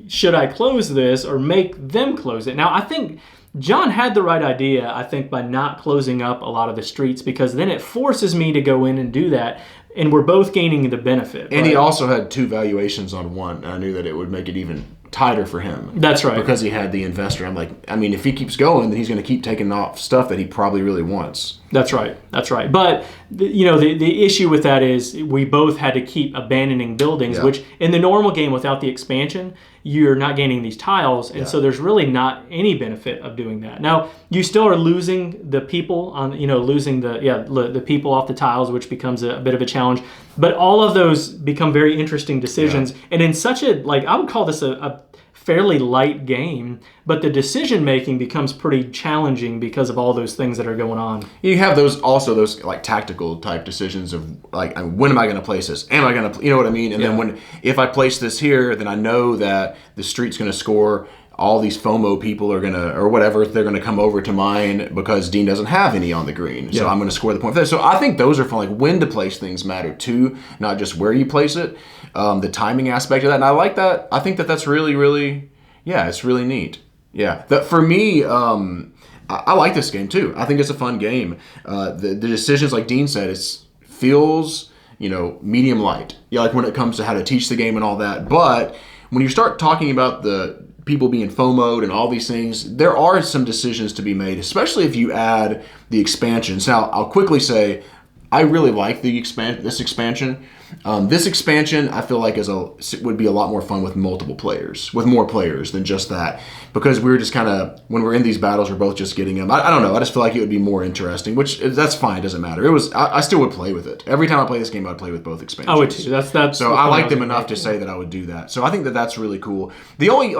should I close this or make them close it. Now, I think John had the right idea, I think, by not closing up a lot of the streets, because then it forces me to go in and do that, and we're both gaining the benefit. And he also had 2 valuations on one. I knew that it would make it even tighter for him. That's right. Because he had the investor. I'm like, I mean, if he keeps going, then he's going to keep taking off stuff that he probably really wants. That's right. But, the issue with that is we both had to keep abandoning buildings, which in the normal game without the expansion, you're not gaining these tiles, and so there's really not any benefit of doing that. Now, you still are losing the people losing the people off the tiles, which becomes a bit of a challenge. But all of those become very interesting decisions, and in such a, I would call this a fairly light game, but the decision making becomes pretty challenging because of all those things that are going on. You have those like tactical type decisions of like, when am I going to place this? Am I going to, you know what I mean? And then if I place this here, then I know that the street's going to score. All these FOMO people are going to, or whatever, they're going to come over to mine because Dean doesn't have any on the green. So I'm going to score the point for that. So I think those are fun. Like when to place things matter too, not just where you place it. The timing aspect of that. And I like that. I think that's really, really, it's really neat. Yeah. For me, I like this game too. I think it's a fun game. The decisions, like Dean said, it feels, medium light. Yeah, like when it comes to how to teach the game and all that. But when you start talking about the people being FOMO'd and all these things, there are some decisions to be made, especially if you add the expansions. Now, I'll quickly say, I really like this expansion. This expansion, I feel like would be a lot more fun with multiple players, with more players than just that, because we're just kind of, when we're in these battles, we're both just getting them. I don't know. I just feel like it would be more interesting, which that's fine. It doesn't matter. I still would play with it. Every time I play this game, I'd play with both expansions. I would too. That's so I like them enough to say that I would do that. So I think that's really cool. The only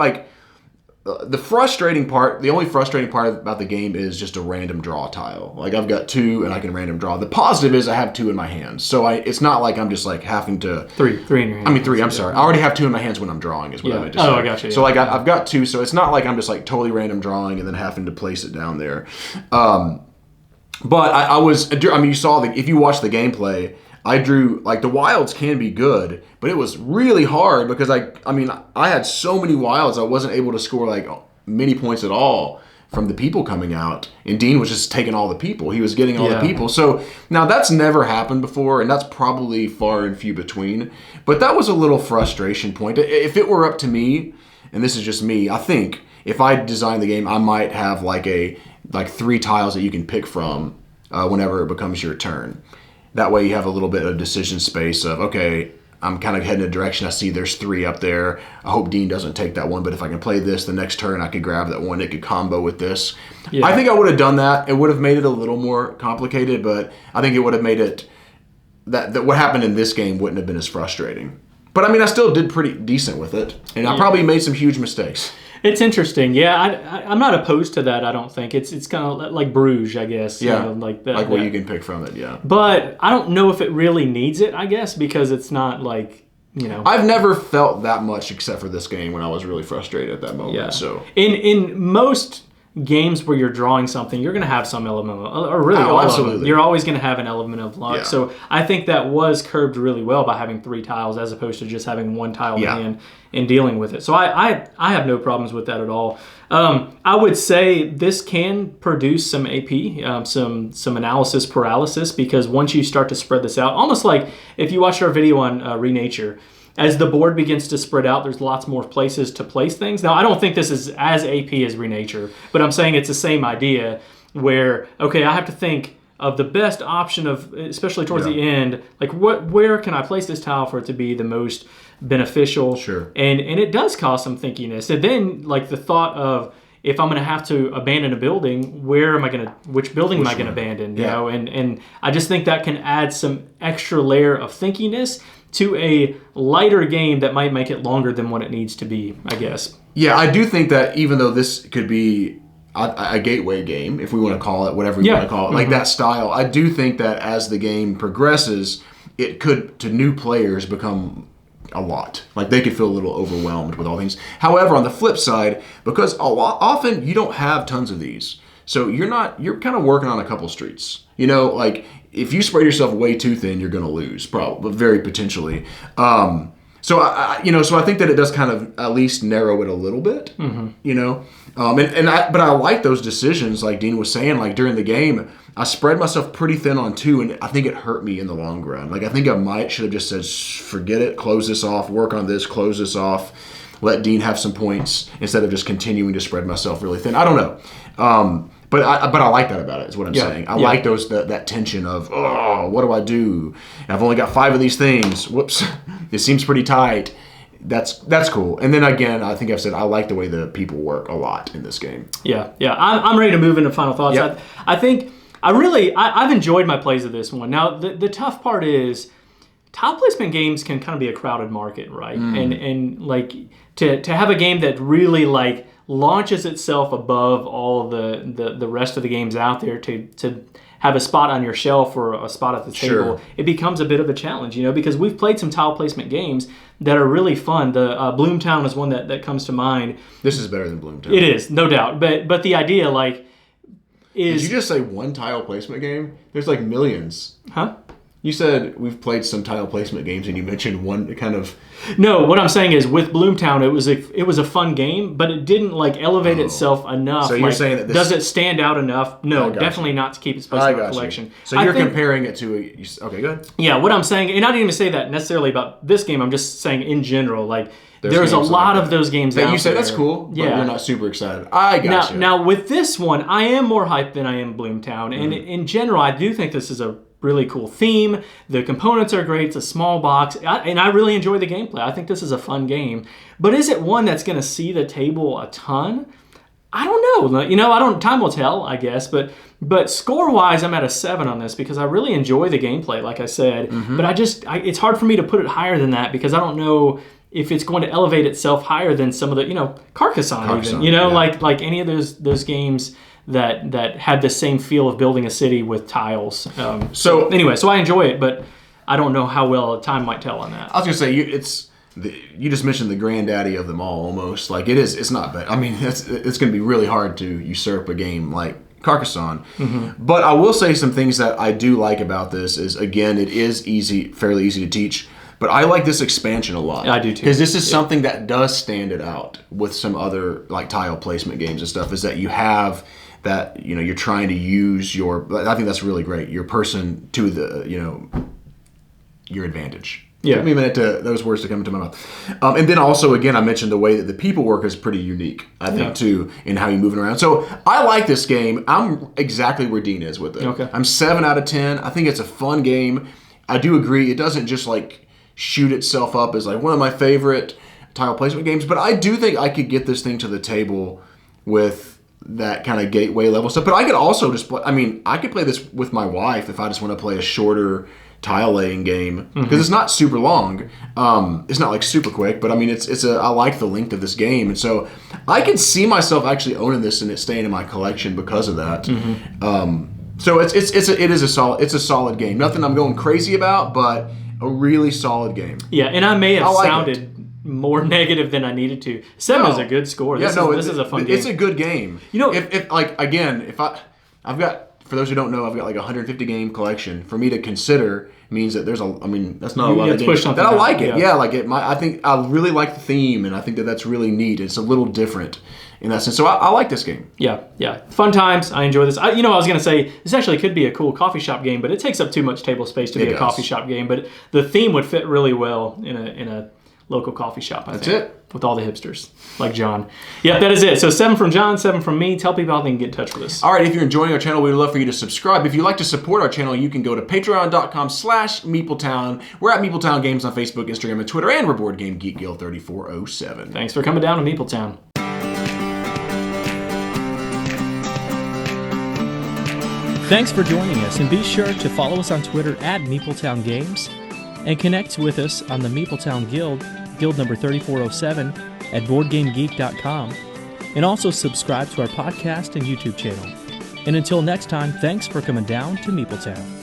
the only frustrating part about the game is just a random draw tile. Like I've got 2 and I can random draw. The positive is I have 2 in my hands. So it's not like I'm just like having to... 3 in your hands. I mean 3, I'm sorry. I already have 2 in my hands when I'm drawing is what I meant to say. I got you. So I've got 2, so it's not like I'm just like totally random drawing and then having to place it down there. But you saw if you watch the gameplay, I drew, the wilds can be good, but it was really hard because I had so many wilds I wasn't able to score many points at all from the people coming out. And Dean was just taking all the people. He was getting all the people. So now that's never happened before, and that's probably far and few between. But that was a little frustration point. If it were up to me, and this is just me, I think if I designed the game, I might have 3 tiles that you can pick from whenever it becomes your turn. That way you have a little bit of decision space of, okay, I'm kind of heading in a direction. I see there's 3 up there. I hope Dean doesn't take that one, but if I can play this the next turn, I could grab that one. It could combo with this. Yeah. I think I would have done that. It would have made it a little more complicated, but I think it would have made it that what happened in this game wouldn't have been as frustrating. But I still did pretty decent with it, and I probably made some huge mistakes. It's interesting. Yeah, I'm not opposed to that, I don't think. It's kind of like Bruges, I guess. Yeah, where you can pick from it, yeah. But I don't know if it really needs it, I guess, because it's not I've never felt that much except for this game when I was really frustrated at that moment. Yeah. So in most games where you're drawing something, you're going to have some element of, or really all absolutely. of them. You're always going to have an element of luck. Yeah. So I think that was curbed really well by having 3 tiles as opposed to just having 1 tile in hand and dealing with it. So I have no problems with that at all. I would say this can produce some AP, some analysis paralysis, because once you start to spread this out, almost like if you watched our video on Renature, as the board begins to spread out, there's lots more places to place things. Now, I don't think this is as AP as Renature, but I'm saying it's the same idea where, okay, I have to think of the best option of, especially towards the end, like where can I place this tile for it to be the most beneficial? Sure. And it does cause some thinkiness. And then, like, the thought of, if I'm going to have to abandon a building, which building am I going to abandon? You know, and I just think that can add some extra layer of thinkiness to a lighter game that might make it longer than what it needs to be, I guess. Yeah, I do think that even though this could be a gateway game, if we want to call it whatever you want to call it, like that style, I do think that as the game progresses, it could, to new players, become a lot. Like, they could feel a little overwhelmed with all things. However, on the flip side, because often you don't have tons of these, so you're kind of working on a couple streets. You know, like, if you spread yourself way too thin, you're going to lose, probably, very potentially. So I think that it does kind of at least narrow it a little bit. You know, but I like those decisions, like Dean was saying. Like, during the game, I spread myself pretty thin on 2, and I think it hurt me in the long run. Like, I think I should have just said, forget it, close this off, work on this, close this off, let Dean have some points instead of just continuing to spread myself really thin. I don't know. But I like that about it, is what I'm saying. I like that tension of, oh, what do I do? I've only got 5 of these things. Whoops. It seems pretty tight. That's cool. And then again, I think I've said I like the way the people work a lot in this game. Yeah. I'm ready to move into final thoughts. Yep. I think I've enjoyed my plays of this one. Now, the tough part is tile placement games can kind of be a crowded market, right? And like to have a game that really like launches itself above all the rest of the games out there to have a spot on your shelf or a spot at the table, it becomes a bit of a challenge, you know, because we've played some tile placement games that are really fun. The MeepleTown is one that comes to mind. This is better than MeepleTown. It is, no doubt. But the idea, like, is... Did you just say one tile placement game? There's like millions. Huh? You said we've played some tile placement games, and you mentioned one kind of... No, what I'm saying is with MeepleTown, it was a fun game, but it didn't like elevate itself enough. So you're saying that this... Does it stand out enough? No, definitely not to keep its place in the collection. So you're comparing it to okay, go ahead. Yeah, what I'm saying, and I didn't even say that necessarily about this game. I'm just saying in general, like there's a lot of those games that out you said there. That's cool, but you're not super excited. I got you. Now with this one, I am more hyped than I am MeepleTown, and in general, I do think this is a really cool theme. The components are great. It's a small box, and I really enjoy the gameplay. I think this is a fun game. But is it one that's going to see the table a ton? I don't know. You know, time will tell, I guess. But score-wise, I'm at a 7 on this because I really enjoy the gameplay, like I said. But it's hard for me to put it higher than that because I don't know if it's going to elevate itself higher than some of the, Carcassonne even. You know, like any of those games that had the same feel of building a city with tiles. So I enjoy it, but I don't know how well time might tell on that. I was gonna say you just mentioned the granddaddy of them all almost. Like it's not bad. I mean, it's gonna be really hard to usurp a game like Carcassonne. But I will say some things that I do like about this is, again, it is fairly easy to teach. But I like this expansion a lot. I do too. Because this is something that does stand it out with some other like tile placement games and stuff, is that you have that, you're trying to use I think that's really great, your person to the, your advantage. Yeah. Took me a minute those words to come into my mouth. And then also, again, I mentioned the way that the people work is pretty unique, I think, too, in how you're moving around. So I like this game. I'm exactly where Dean is with it. Okay. I'm 7 out of 10. I think it's a fun game. I do agree. It doesn't just like shoot itself up as like one of my favorite tile placement games, but I do think I could get this thing to the table with that kind of gateway level stuff. But I could also just play, I could play this with my wife if I just want to play a shorter tile laying game, because it's not super long. It's not like super quick, but I like the length of this game, and so I can see myself actually owning this and it staying in my collection because of that. So it's a solid game. Nothing I'm going crazy about, but a really solid game. Yeah, and I may have sounded more negative than I needed to. 7 is a good score. This is a fun game. It's a good game. You know, I've got, for those who don't know, I've got like a 150 game collection. For me to consider means that that's not a lot of games. That I like it. Yeah, I think I really like the theme, and I think that's really neat. It's a little different in that sense. So I like this game. Yeah. Fun times. I enjoy this. I was going to say, this actually could be a cool coffee shop game, but it takes up too much table space to be a coffee shop game. But the theme would fit really well in a local coffee shop, I think. That's it. With all the hipsters, like John. Yeah, that is it. So 7 from John, 7 from me. Tell people how they can get in touch with us. All right, if you're enjoying our channel, we'd love for you to subscribe. If you'd like to support our channel, you can go to patreon.com/MeepleTown. We're at MeepleTown Games on Facebook, Instagram, and Twitter, and we're Board Game Geek Guild 3407. Thanks for coming down to MeepleTown. Thanks for joining us, and be sure to follow us on Twitter at MeepleTown Games, and connect with us on the MeepleTown Guild number 3407 at BoardGameGeek.com, and also subscribe to our podcast and YouTube channel. And until next time, thanks for coming down to MeepleTown.